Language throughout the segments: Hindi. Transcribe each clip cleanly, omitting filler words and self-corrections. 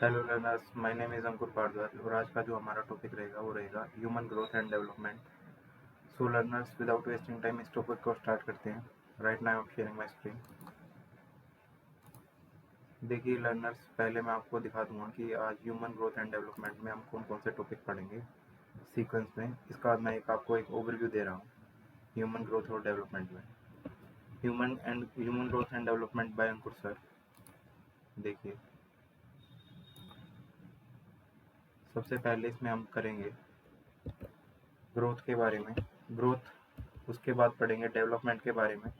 Hello learners, my name is Ankur Bhardwaj और आज का जो हमारा टॉपिक रहेगा वो रहेगा human growth and development. So learners, without wasting time इस टॉपिक को स्टार्ट करते हैं। Right now I am sharing my screen. देखिए लर्नर्स, पहले मैं आपको दिखा दूंगा कि आज ह्यूमन ग्रोथ एंड डेवलपमेंट में हम कौन कौन से टॉपिक पढ़ेंगे सीक्वेंस में। इसका बाद मैं आपको एक ओवरव्यू दे रहा हूँ ह्यूमन ग्रोथ और डेवलपमेंट में। Human growth and development bye Ankur sir. देखिए, सबसे पहले इसमें हम करेंगे ग्रोथ के बारे में। ग्रोथ, उसके बाद पढ़ेंगे डेवलपमेंट के बारे में।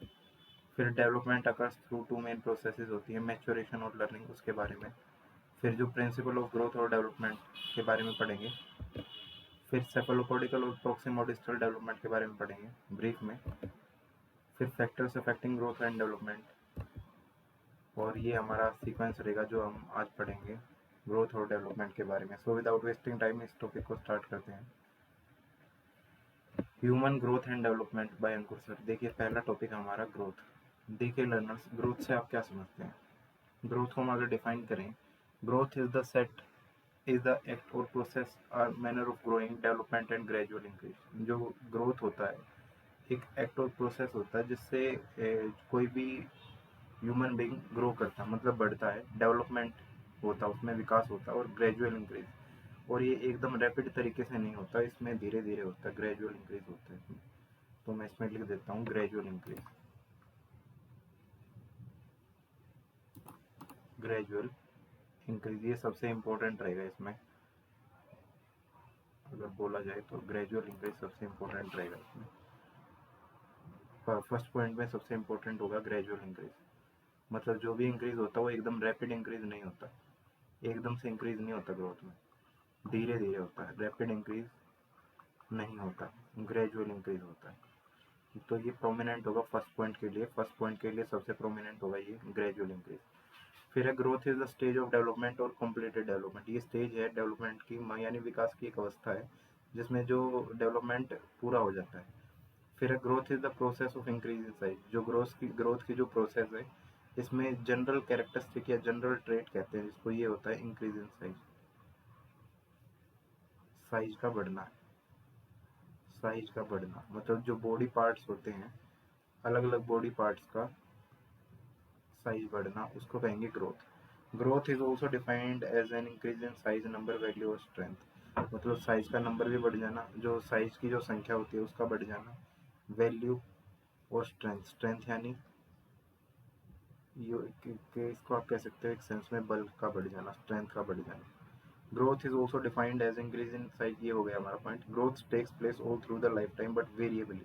फिर development occurs through two main processes होती है, मैच्योरेशन और लर्निंग, उसके बारे में। फिर जो प्रिंसिपल ऑफ ग्रोथ और डेवलपमेंट के बारे में पढ़ेंगे। फिर सेफलोपोडिकल और प्रोक्सिमोडिस्टल डेवलपमेंट के बारे में पढ़ेंगे ब्रीफ में। फिर factors affecting growth and development. और ये हमारा सीक्वेंस रहेगा जो हम आज पढ़ेंगे ग्रोथ और डेवलपमेंट के बारे में। सो विदाउट वेस्टिंग टाइम इस टॉपिक को स्टार्ट करते हैं। Human growth and development bye Ankur sir. देखिए, पहला टॉपिक हमारा ग्रोथ। देखिए लर्नर्स, ग्रोथ से आप क्या समझते हैं? ग्रोथ को हम अगर डिफाइन करें, ग्रोथ इज द एक्ट और प्रोसेस और manner of growing, development and gradual increase. जो ग्रोथ होता है एक एक्ट और प्रोसेस होता है जिससे कोई भी ह्यूमन बीइंग ग्रो करता है, मतलब बढ़ता है, डेवलपमेंट होता है, उसमें विकास होता है, और ग्रेजुअल इंक्रीज। और ये एकदम रैपिड तरीके से नहीं होता, इसमें धीरे धीरे होता है, ग्रेजुअल इंक्रीज होता है इसमें। तो मैं इसमें लिख देता हूँ ग्रेजुअल इंक्रीज। ग्रेजुअल इंक्रीज ये सबसे इम्पोर्टेंट रहेगा इसमें। अगर बोला जाए तो ग्रेजुअल इंक्रीज सबसे इम्पोर्टेंट रहेगा इसमें। फर्स्ट पॉइंट में सबसे इम्पोर्टेंट होगा ग्रेजुअल इंक्रीज। मतलब जो भी इंक्रीज होता है वो एकदम रैपिड इंक्रीज नहीं होता, एकदम से इंक्रीज नहीं होता ग्रोथ में, धीरे धीरे होता है, रैपिड इंक्रीज नहीं होता, ग्रेजुअल इंक्रीज होता है। तो ये प्रोमिनेंट होगा फर्स्ट पॉइंट के लिए। फर्स्ट पॉइंट के लिए सबसे प्रोमिनेंट होगा ये ग्रेजुअल इंक्रीज। फिर है growth is the stage of development और कम्प्लीटेड डेवलपमेंट। ये स्टेज है डेवलपमेंट की, यानी विकास की एक अवस्था है जिसमें जो डेवलपमेंट पूरा हो जाता है। फिर है growth is the process of increase in size. जो ग्रोथ की जो प्रोसेस है, इसमें जनरल कैरेक्टरिस्टिक या जनरल ट्रेट कहते हैं जिसको, ये होता है इंक्रीज इन साइज, साइज का बढ़ना। साइज का बढ़ना मतलब जो बॉडी पार्ट्स होते हैं, अलग अलग बॉडी पार्ट्स का साइज बढ़ना, उसको कहेंगे growth. Growth is also defined as an increase in size, number, value और स्ट्रेंथ। मतलब साइज का नंबर भी बढ़ जाना, जो साइज की जो संख्या होती है उसका बढ़ जाना, वैल्यू और स्ट्रेंथ। स्ट्रेंथ यानी इसको आप कह सकते हो एक सेंस में बल का बढ़ जाना, स्ट्रेंथ का बढ़ जाना। Growth is also defined as increase in size. ये हो गया हमारा point. Growth takes place all through the lifetime but variably.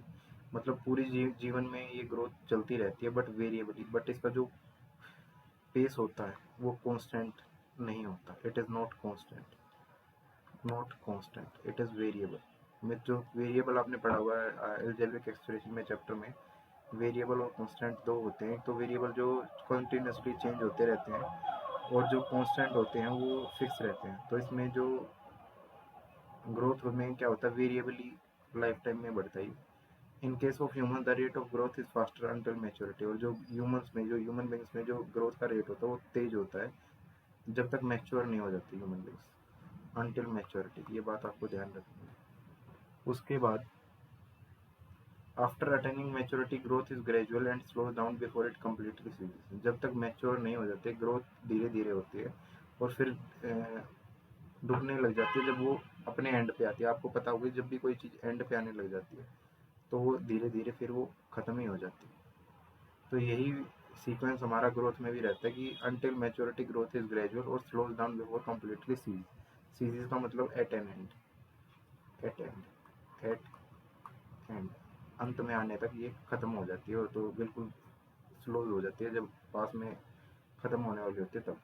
मतलब पूरी जीवन में ये ग्रोथ चलती रहती है बट वेरिएबली। बट इसका जो पेस होता है वो कांस्टेंट नहीं होता। It is not constant, not constant, it is variable. में जो वेरिएबल आपने पढ़ा हुआ है अलजेब्रिक एक्सप्रेशन में चैप्टर में, वेरिएबल और कांस्टेंट दो होते हैं। तो वेरिएबल जो कंटिन्यूसली चेंज होते रहते हैं और जो कांस्टेंट होते हैं वो फिक्स रहते हैं। तो इसमें जो ग्रोथ में क्या होता है, वेरिएबली लाइफ टाइम में बढ़ता है। In case of human the rate of growth is faster until maturity. और जो ह्यूमन बींग्स में जो ग्रोथ का रेट होता है वो तेज होता है जब तक मैच्योर नहीं हो जाती ह्यूमन बींग्स, अंटिल मैच्योरिटी। ये बात आपको ध्यान रखनी है। उसके बाद after attaining maturity growth is gradual and slows down before it completely ceases. जब तक मैच्योर नहीं हो जाते, ग्रोथ धीरे धीरे होती है और फिर रुकने लग जाती है जब वो अपने एंड पे आती है। आपको पता होगा जब भी कोई चीज़ एंड पे आने लग जाती है तो वो धीरे धीरे फिर वो ख़त्म ही हो जाती है। तो यही सीक्वेंस हमारा ग्रोथ में भी रहता है कि until maturity growth is gradual और slows down before completely cease. Cease का मतलब at an end, at end, at end, अंत में आने तक ये खत्म हो जाती है। तो बिल्कुल स्लोज हो जाती है जब पास में खत्म होने वाली होती है तब।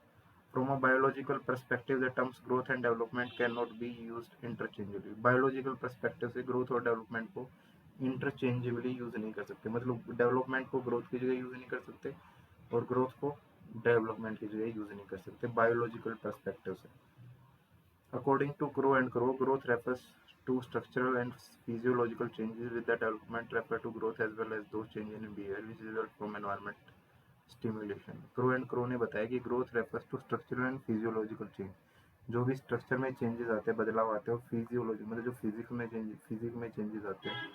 From a biological perspective the terms growth and development can not be used interchangeably. Biological perspective से ग्रोथ और डेवलपमेंट को इंटरचेंजेबली यूज नहीं कर सकते। मतलब डेवलपमेंट को ग्रोथ की जगह यूज नहीं कर सकते और ग्रोथ को डेवलपमेंट की जगह यूज नहीं कर सकते बायोलॉजिकल परस्पेक्टिव से। According to Crow and Crow, growth refers to structural and physiological changes with the development refer to growth as well as those changes in behavior which result from environment stimulation. Crow and Crow ने बताया कि growth refers to structural and physiological change. जो भी स्ट्रक्चर में चेंजेस आते हैं, बदलाव आते हैं, और फिजियोलॉजी मतलब जो फिजिक्स में चेंजेस आते हैं,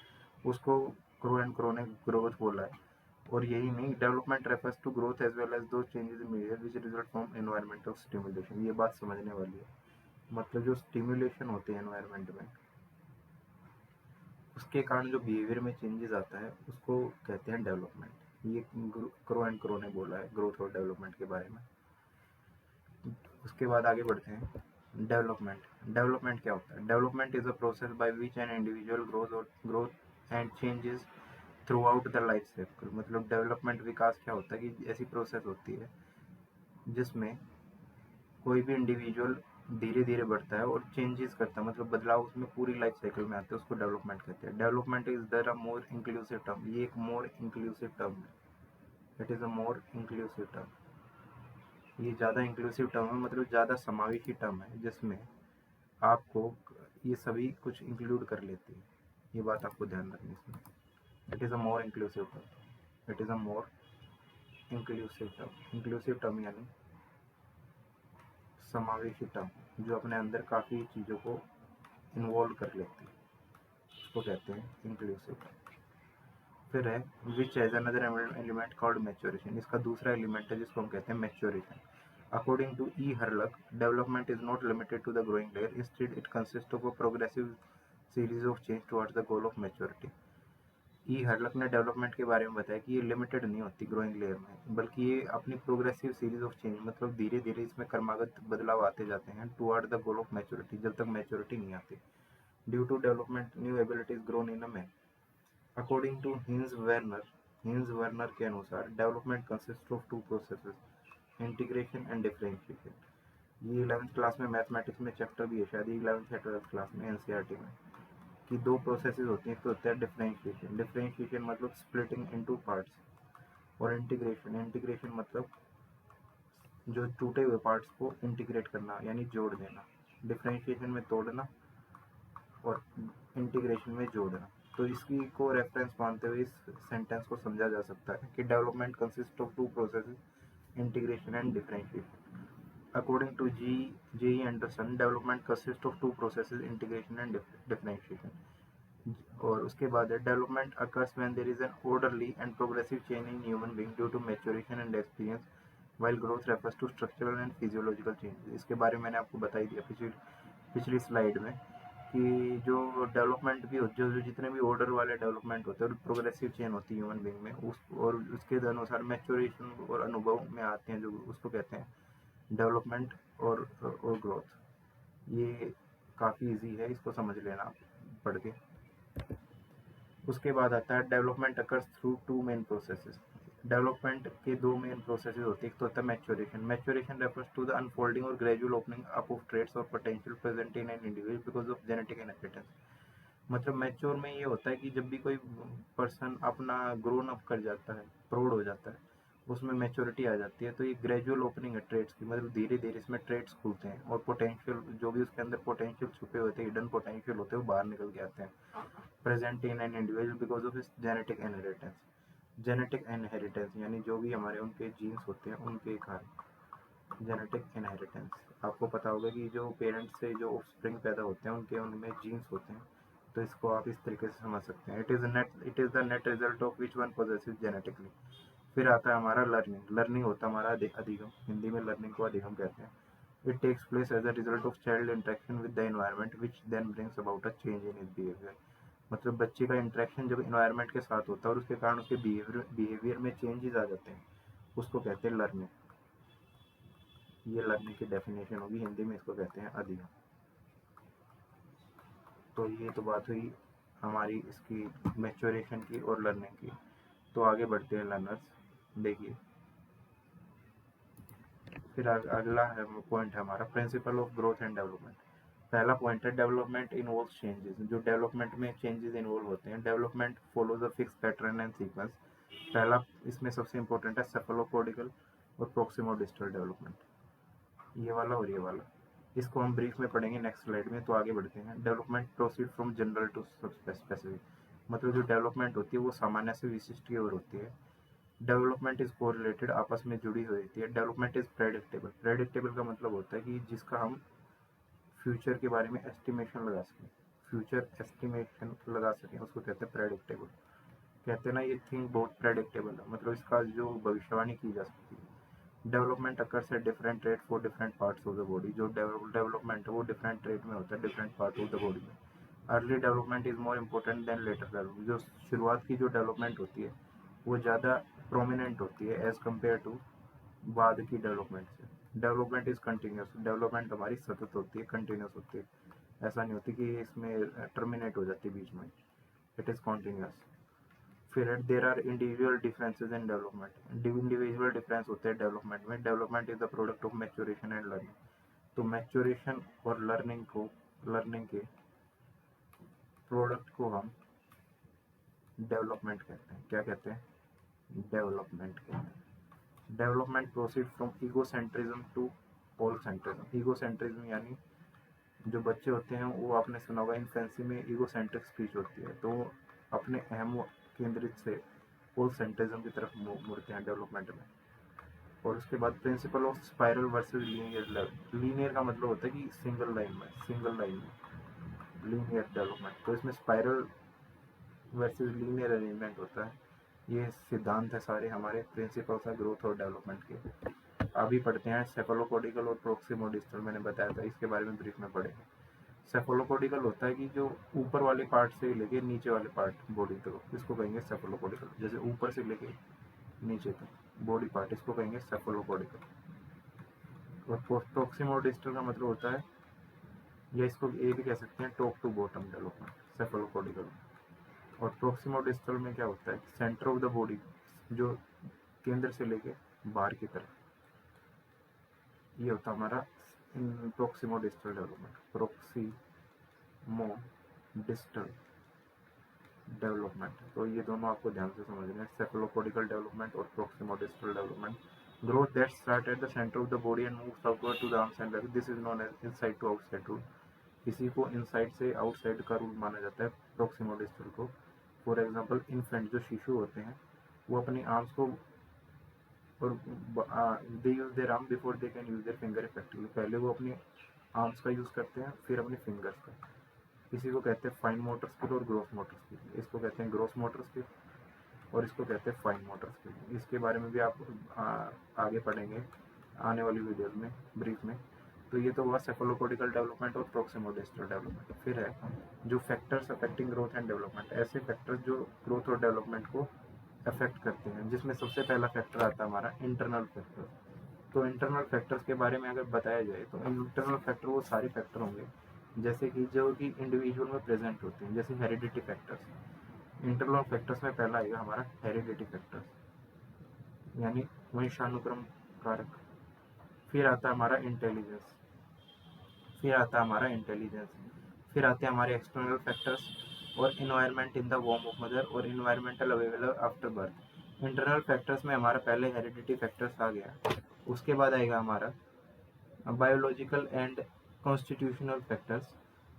उसको क्रो एंड क्रो ने ग्रोथ बोला है। और यही नहीं, development refers to growth as well as the changes in behaviour which result from environmental stimulation. ये बात समझने वाली है। मतलब जो स्टिमुलेशन होते हैं एनवायरमेंट में, उसके कारण जो बिहेवियर में चेंजेस आता है, उसको कहते हैं डेवलपमेंट। ये क्रो एंड क्रो ने बोला है ग्रोथ और डेवलपमेंट के बारे में। उसके बाद आगे बढ़ते हैं। डेवलपमेंट। डेवलपमेंट क्या होता है? Development is a process by which an individual growth and changes through out the life cycle. मतलब डेवलपमेंट, विकास क्या होता है कि ऐसी प्रोसेस होती है जिसमें कोई भी इंडिविजुअल धीरे धीरे बढ़ता है और चेंजेस करता है, मतलब बदलाव उसमें पूरी लाइफ साइकिल में आते हैं, उसको डेवलपमेंट कहते हैं। Development is rather a more inclusive term. ये एक मोर इंक्लूसिव टर्म है। It is a more inclusive term. ये ज़्यादा इंक्लूसिव टर्म है, मतलब ज़्यादा समावेशी टर्म है, जिसमें आपको ये सभी कुछ इंक्लूड कर लेती है। ये बात आपको ध्यान रखनी है इसमें। It is a more inclusive term. It is a more inclusive term. Inclusive term यानी समावेशी टर्म, जो अपने अंदर काफ़ी चीज़ों को इन्वॉल्व कर लेती है, उसको कहते हैं इंक्लूसिव टर्म। फिर है which as another element called maturation. इसका दूसरा एलिमेंट है जिसको हम कहते हैं maturation. According to E. Harlock, development is not limited to the growing layer. Instead, it consists of a progressive series of change towards the goal of maturity. ई हर्लक ने डेवलपमेंट के बारे में बताया कि ये लिमिटेड नहीं होती ग्रोइंग लेयर में, बल्कि ये अपनी प्रोग्रेसिव सीरीज ऑफ चेंज, मतलब धीरे धीरे इसमें क्रमागत बदलाव आते जाते हैं toward the goal of maturity, जब तक मैच्योरिटी नहीं आती। Due to development new abilities grown in a man. According to Heinz Werner के अनुसार development consist of two processes, integration and differentiation. ये 11th क्लास में मैथमेटिक्स में चैप्टर भी है शायद, 11th या 12th क्लास में एनसीईआरटी में, कि दो प्रोसेसेस होती हैं। तो होता है डिफरेंशिएशन। डिफरेंशिएशन मतलब स्प्लिटिंग इनटू पार्ट्स, और इंटीग्रेशन मतलब जो टूटे हुए पार्ट्स को इंटीग्रेट करना, यानी जोड़ देना। डिफरेंशिएशन में तोड़ना और इंटीग्रेशन में जोड़ना। तो इसकी को रेफरेंस मानते हुए इस सेंटेंस को समझा जा सकता है कि development consist of two processes, integration and differentiation. According to J. E. Anderson, development consists of two processes, integration and differentiation. और उसके बाद है development occurs when there is an orderly and progressive change in human being due to maturation and experience, while growth refers to structural and physiological change. इसके बारे में मैंने आपको बता ही दिया पिछली स्लाइड में, कि जो डेवलपमेंट भी होती है, जो जितने भी ऑर्डर वाले डेवलपमेंट होते हैं और प्रोग्रेसिव चेंज होती है ह्यूमन बीइंग में, उस और उसके अनुसार मैच्योरेशन और अनुभव में आते हैं, जो उसको कहते हैं डेवलपमेंट और ग्रोथ। ये काफ़ी इजी है, इसको समझ लेना आप पढ़ के। उसके बाद आता है development occurs through two main processes. Development के दो मेन प्रोसेसेस होते हैं। एक तो होता है maturation. Maturation refers to the unfolding और gradual opening up of traits और potential present in an individual because of genetic inheritance. मतलब मैच्योर में ये होता है कि जब भी कोई पर्सन अपना ग्रोन अप कर जाता है, प्रौढ़ हो जाता है, उसमें मैच्योरिटी आ जाती है, तो ये ग्रेजुअल ओपनिंग है ट्रेड्स की, मतलब धीरे धीरे इसमें ट्रेड्स खुलते हैं और पोटेंशियल, जो भी उसके अंदर पोटेंशियल छुपे होते हैं, हिडन पोटेंशियल होते हैं, वो बाहर निकल के आते हैं present in an individual because of his genetic inheritance. Genetic inheritance यानी जो भी हमारे उनके जीन्स होते हैं उनके कारण जेनेटिक इनहेरिटेंस। आपको पता होगा कि जो पेरेंट्स से जो ऑफस्प्रिंग पैदा होते हैं उनके उनमें जीन्स होते हैं, तो इसको आप इस तरीके से समझ सकते हैं। It is the net result of which one possessive genetically. फिर आता है हमारा लर्निंग। लर्निंग होता है हमारा अधिगम, हिंदी में लर्निंग को अधिगम कहते हैं। It takes place as a result of child interaction with the environment which then brings about a change in his behaviour. मतलब बच्चे का इंटरेक्शन जब इन्वायरमेंट के साथ होता है और उसके कारण उसके बिहेवियर में चेंजेस आ जाते हैं, उसको कहते हैं लर्निंग। ये लर्निंग की डेफिनेशन होगी, हिंदी में इसको कहते हैं अधिगम। तो ये तो बात हुई हमारी इसकी मैच्योरेशन की और लर्निंग की। तो आगे बढ़ते हैं लर्नर्स। देखिए फिर अगला है पॉइंट है हमारा principle of growth and development. पहला पॉइंट है डेवलपमेंट इन्वॉल्व्स चेंजेस। जो डेवलपमेंट में चेंजेस इन्वॉल्व होते हैं, development follows a fix pattern and sequence. पहला इसमें सबसे इंपॉर्टेंट है सेफलोपोडिकल और प्रोक्सिमोडिस्टल डेवलपमेंट, ये वाला और ये वाला। इसको हम ब्रीफ में पढ़ेंगे नेक्स्ट स्लाइड में। तो आगे बढ़ते हैं। Development proceed from general to specific. मतलब जो डेवलपमेंट होती है वो सामान्य से विशिष्ट की ओर होती है। डेवलपमेंट इज कोरिलेटेड, आपस में जुड़ी हुई होती है। डेवलपमेंट इज प्रेडिक्टेबल, प्रेडिक्टेबल का मतलब होता है कि जिसका हम फ्यूचर के बारे में एस्टिमेशन लगा सकें, फ्यूचर एस्टिमेशन लगा सकें, उसको कहते हैं प्रेडिक्टेबल। कहते हैं ना ये थिंग बहुत प्रेडिक्टेबल है, मतलब इसका जो भविष्यवाणी की जा सकती है। Development occurs at different rate for different parts of the body, जो डेवलपमेंट है वो डिफरेंट रेट में होता है different part of the body में। Early development is more important than later development, जो शुरुआत की जो डेवलपमेंट होती है वो ज़्यादा प्रोमिनेंट होती है एज कम्पेयर टू बाद की डेवलपमेंट से। डेवलपमेंट इज कंटिन्यूस, डेवलपमेंट हमारी सतत होती है, कंटिन्यूस होती है, ऐसा नहीं होती कि इसमें टर्मिनेट हो जाती है बीच में, इट इज़ कॉन्टिन्यूस। फिर there are individual differences in development, individual difference होते हैं डेवलपमेंट में। Development is the product of maturation and learning, तो मैच्योरेशन और लर्निंग के प्रोडक्ट को हम डेवलपमेंट कहते हैं। क्या कहते हैं? डेवलपमेंट कहते हैं। Development proceed from egocentrism to polycentrism. Egocentrism यानी जो बच्चे होते हैं वो आपने सुना होगा इन्फेंसी में ईगोसेंट्रिक स्पीच होती है, तो अपने अहम केंद्रित से पोलसेंट्रिज्म की तरफ मुड़ते हैं डेवलपमेंट में। और उसके बाद principle of spiral versus linear, linear का मतलब होता है कि सिंगल लाइन में लीनियर डेवलपमेंट, तो इसमें स्पाइरल वर्सेस लीनियर अरेंजमेंट होता है। ये सिद्धांत है सारे हमारे प्रिंसिपल्स हैं ग्रोथ और डेवलपमेंट के। अभी पढ़ते हैं सेफलोपोडिकल और प्रोक्सिमोडिस्टल, मैंने बताया था इसके बारे में ब्रीफ में पढ़ेंगे। सेफलोपोडिकल होता है कि जो ऊपर वाले पार्ट से लेके नीचे वाले पार्ट बॉडी तक, इसको कहेंगे सेफलोपोडिकल। जैसे ऊपर से लेके नीचे तक बॉडी पार्ट, इसको कहेंगे सेफलोपोडिकल। और प्रोक्सिमोडिस्टल का मतलब होता है, या इसको ये भी कह सकते हैं टॉप टू बॉटम डेवलपमेंट सेफलोपोडिकल। और प्रोक्सिमोडिस्टल में क्या होता है, सेंटर ऑफ द बॉडी, जो केंद्र से लेके बाहर की तरफ, ये होता है हमारा प्रोक्सिमोडिस्टल डेवलपमेंट। प्रोक्सिमोडिस्टल डेवलपमेंट, तो ये दोनों आपको ध्यान से समझना है, सेफलोपोडिकल डेवलपमेंट और proximodistal development. Growth that start at the centre of the body and moves outward to the arms and legs, this is known as inside to outside rule. इसी को इनसाइड से आउटसाइड का रूल माना जाता है प्रोक्सिमोडिस्टल को। फॉर एग्जांपल इन्फेंट, जो शिशु होते हैं, वो अपनी आर्म्स को और they use their arm before they can use their finger effectively, पहले वो अपनी आर्म्स का यूज करते हैं फिर अपनी फिंगर्स का। इसी को कहते हैं फाइन मोटर स्किल और ग्रोस मोटर स्किल। इसको कहते हैं ग्रोस मोटर स्किल और इसको कहते हैं फाइन मोटर स्किल। इसके बारे में भी आप आगे पढ़ेंगे आने वाली वीडियोस में ब्रीफ में। तो ये तो हुआ सेफलोपोडिकल डेवलपमेंट और प्रोक्सिमोडिस्टल डेवलपमेंट। फिर है जो factors affecting growth and development, ऐसे फैक्टर्स जो ग्रोथ और डेवलपमेंट को अफेक्ट करते हैं, जिसमें सबसे पहला फैक्टर आता है हमारा इंटरनल फैक्टर। तो इंटरनल फैक्टर्स के बारे में अगर बताया जाए तो इंटरनल फैक्टर वो सारे फैक्टर होंगे जैसे कि जो कि इंडिविजुअल में प्रेजेंट होते हैं, जैसे हेरिडिटी फैक्टर्स। इंटरनल फैक्टर्स में पहला आएगा हमारा हेरिडिटी फैक्टर्स यानी वंशानुक्रम कारक। फिर आता है हमारा इंटेलिजेंस, फिर आते हैं हमारे एक्सटर्नल फैक्टर्स और इन्वायरमेंट इन द वॉर्म ऑफ मदर और environmental available after birth. Internal factors में हमारा पहले हेरिडिटी फैक्टर्स आ गया, उसके बाद आएगा हमारा बायोलॉजिकल एंड कॉन्स्टिट्यूशनल फैक्टर्स।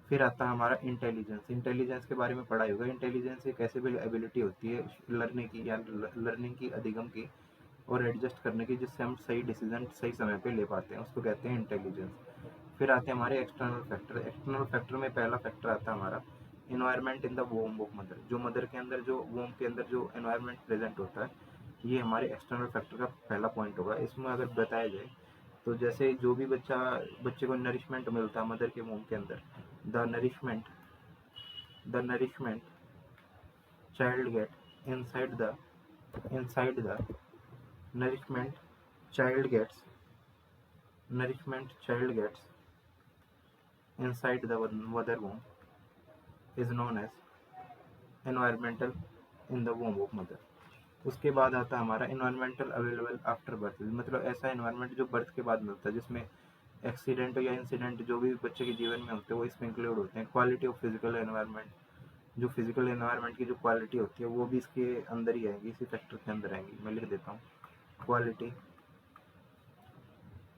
फिर आता है हमारा इंटेलिजेंस। इंटेलिजेंस के बारे में पढ़ाई होगा। इंटेलिजेंस एक ऐसी एबिलिटी होती है लर्निंग की या लर्निंग की, अधिगम की और एडजस्ट करने की, जिससे हम सही डिसीजन सही समय पे ले पाते हैं, उसको कहते हैं इंटेलिजेंस। फिर आते हैं हमारे एक्सटर्नल फैक्टर। एक्सटर्नल फैक्टर में पहला फैक्टर आता है हमारा environment in the वोम of mother, जो मदर के अंदर जो वोम के अंदर जो एनवायरमेंट प्रेजेंट होता है, ये हमारे एक्सटर्नल फैक्टर का पहला पॉइंट होगा। इसमें अगर बताया जाए तो जैसे जो भी बच्चे को नरिशमेंट मिलता है मदर के वोम के अंदर, the nourishment child gate inside the nourishment child gets inside the mother womb is known as environmental in the womb of mother। उसके बाद आता है हमारा इन्वायरमेंटल अवेलेबल आफ्टर बर्थ, मतलब ऐसा इन्वायरमेंट जो बर्थ के बाद मिलता है, जिसमें एक्सीडेंट या इंसिडेंट जो भी बच्चे के जीवन में होते हैं वो इसमें इंक्लूड होते हैं। क्वालिटी ऑफ फिजिकल एनवायरनमेंट, जो फिजिकल एनवायरनमेंट की जो क्वालिटी होती है वो भी इसके अंदर ही आएगी, इसी फैक्टर के अंदर आएंगी। मैं लिख देता हूँ क्वालिटी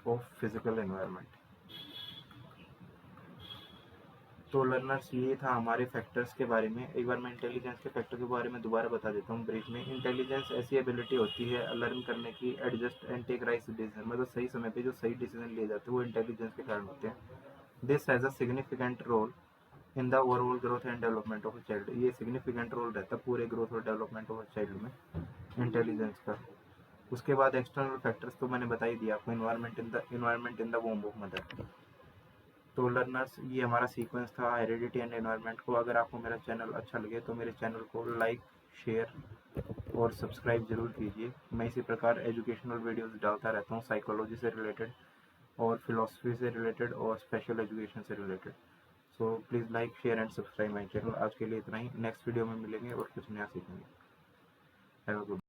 ऑफ फिजिकल एनवायरनमेंट। तो लर्नर्स ये था हमारे फैक्टर्स के बारे में। एक बार मैं इंटेलिजेंस के फैक्टर के बारे में दोबारा बता देता हूँ ब्रीफ में। इंटेलिजेंस ऐसी एबिलिटी होती है लर्न करने की, adjust and take right decision, मतलब सही समय पे जो सही डिसीजन लिए जाते हैं वो इंटेलिजेंस के कारण होते हैं। This has a significant role in the overall growth and development of a child. ये सिग्निफिकेंट रोल रहता है पूरे ग्रोथ और डेवलपमेंट ऑफ अ चाइल्ड में इंटेलिजेंस का। उसके बाद एक्सटर्नल फैक्टर्स तो मैंने बता ही दिया आपको, environment in the womb of mother. तो लर्नर्स ये हमारा सीक्वेंस था हेरिडिटी एंड एनवायरनमेंट को। अगर आपको मेरा चैनल अच्छा लगे तो मेरे चैनल को लाइक, शेयर और सब्सक्राइब जरूर कीजिए। मैं इसी प्रकार एजुकेशनल वीडियोस डालता रहता हूँ, साइकोलॉजी से रिलेटेड और फिलोसफी से रिलेटेड और स्पेशल एजुकेशन से related. So please like, share and subscribe my channel. आज के लिए इतना ही, नेक्स्ट वीडियो में मिलेंगे और कुछ नया सीखेंगे। Have a good